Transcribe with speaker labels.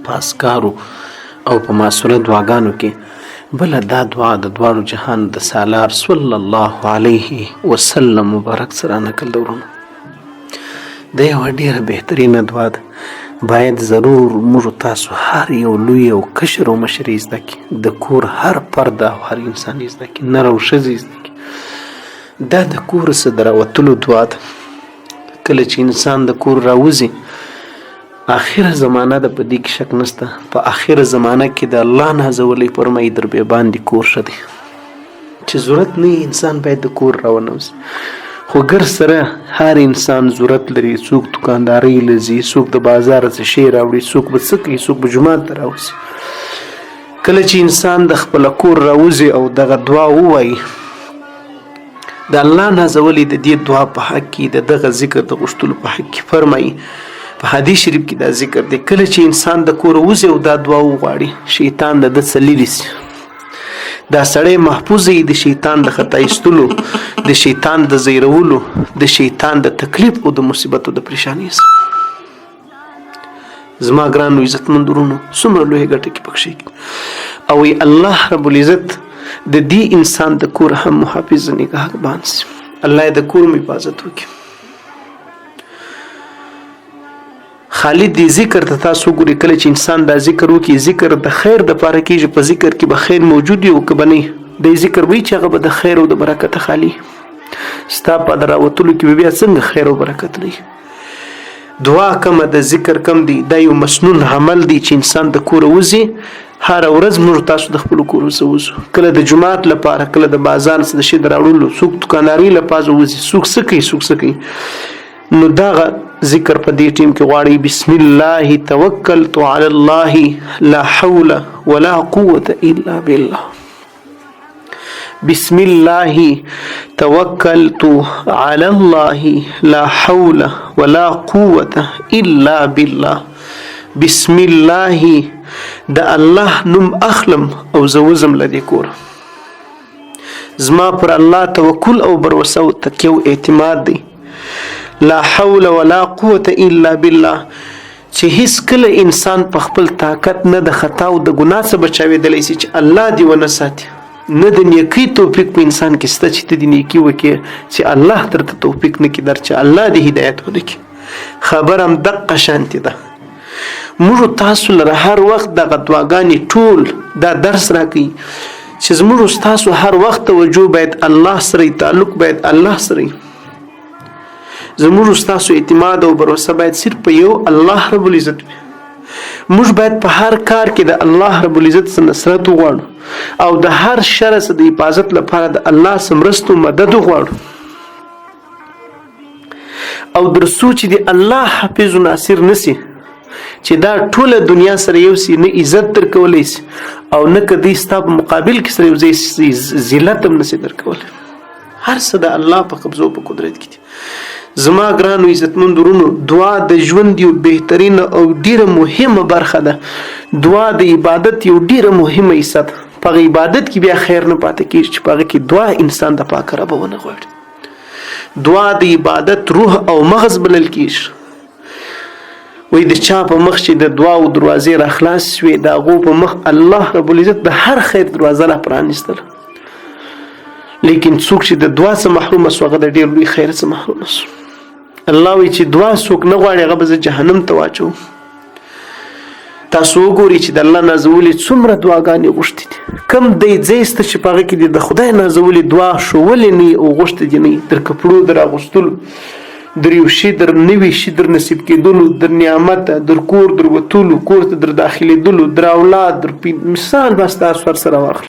Speaker 1: په اذکارو او په معصوره دعاګانو کې بله دا دعا د دواړو جهان د سالار صلی الله علیه وسلم مبارک سره نقل ده ورونو. دا یوه ډېره بهترینه دعا ده. باید ضرور موږ تاسو هر یو لوی او کشر او مشر یې زده کړي، د کور هر فرد او هر انسان یې زده کړي، نر او ښځه یې زده کړي. دا د کور څخه د راوتلو دعا ده. کله چې انسان د کور راوځي، آخره زمانه ده، په دې کې شک نشته. په آخره زمانه کې د الله نازولی فرمایي در بې باندې کور ښه دی چې ضرورت نه انسان باید د کور راونوځي. خو ګر سره هر انسان ضرورت لري، څوک دوکاندارۍ لځي، څوک د بازار څه شی راوړي، څوک به څه کوي، څوک به جومات ته راوځي. کله چې انسان د خپله کور راوځي او دغه دعا ووایي، د الله نازولی د دې دعا په حق کې د دغه ذکر د غوښتلو په حق کې فرمایي. په حدیث شریف کې دا ذکر دی، کله چې انسان د کور وځي او دا دعا وغواړي، شیطان د ده څه لرې سي. دا سړی محفوظ وي د شیطان د خطا ایستلو، د شیطان د زیرولو، د شیطان د تکلیف او د مصیبت او د پریشانۍ څخه. زما ګرانو عزتمند ورونو، څومره لویه ګټه کې پکښې او الله رب العزت د دې انسان د کور هم محافظ نگهبان سي. الله د کور مو حفاظت وکړي. خالد دی ذکر ته تاسو ګورئ، کله چې انسان دا ذکر وکړي، ذکر د خیر د پاره کېږي. په ذکر کې به خیر موجود وي او که به نه وي، د ذکر وایي چې هغه به د خیر او د برکته خالي. ستا په راوتلو کې به بیا څنګه خیر او برکت نه وي. دعا کمه د ذکر کم دی. دا یو مسنون عمل دی چې انسان د کوره وځي. هر ورځ موږ تاسو د خپل کور وځو، کله د جمعات لپاره، کله د بازار څخه د شي د راوړلو، څوک دوکاندارۍ لپاره وځي، څوک څه کوي، څوک څه کوي. نو دغه ذکر په دې ټیم کې غواړي، بسم الله توکلت علی الله لا حول ولا قوة الا بالله. بسم الله توکلت علی الله لا حول ولا قوة الا بالله. بسم الله د الله نوم اخلم او زوزم لدی کور. زما پر الله توکل او بروسه او تکیه او اعتماد دی. لا حول ولا قوة الا بالله، چې هیڅ کله انسان په خپل طاقت نه د خطا او د ګناه څخه بچاوېدلی شي چې الله دې ونه ساتي. نه د نیکۍ توفیق په انسان کې شته چې ته د نیکي وکړې، چې الله درته توفیق نه کړي، چې الله دې هدایت ونه کړي. خبره هم دقه شانتې ده. موږ تاسو لره هر وخت دغه دعاګانې ټول دا درس راکوي چې زموږ ستاسو هر وخت توجه باید الله سره، تعلق باید الله سره، زموږ ستاسو اعتماد او بروسه باید صرف په یو الله رب العزت وي. موږ باید په هر کار کې د الله رب العزت څخه نصرت وغواړو او د هر شر څخه د حفاظت لپاره د الله څخه مرسته او مدد وغواړو. او در څو چې د الله حافظ و ناصر نسی، چې دا ټوله دنیا سره یو سي، نه عزت درکولی سي او نه کدی ستا په مقابل کې سره یو ځای ذلت هم نسی درکولی. هر څه د الله په قبضه او په قدرت کې دي. زما ګرانو عزتمند ورونو، دعا د ژوند یو بهترینه او ډیره مهمه برخه ده. دعا د عبادت یو ډیره مهمه حصه ده. په عبادت کې بیا خیر نه پاتې کېږي چې په هغه کې دعا انسان د پاک رب ونه غواړي. دعا د عبادت روح او مغز بلل کېږي. وای د چا په مخ چې د دعا او دروازې را خلاص شوې، د هغو په مخ الله رب العزت د هر خیر دروازه را پرانیستله. لیکن څوک چې د دعا څخه محروم شو، هغه د ډېر لوی خیر څخه محروم شو. الله وایي چې دعا څوک نه غواړي، هغه به زه جهنم ته واچوم. تاسو وګورئ چې د الله نازولې څومره دعاګانې غوښتې دي. کم دی ځای شته چې په هغه کې د خدای نازولې دعا ښوولې نه وي او غوښتې دي نه وي. در کپړو در اغوستلو، در یو شي در نوي شي در نصیب کېدلو، در نعمت، در کور در وتلو، کور ته در داخلېدلو، در اولاد، در مثال به ستاسو هر سره واخلم.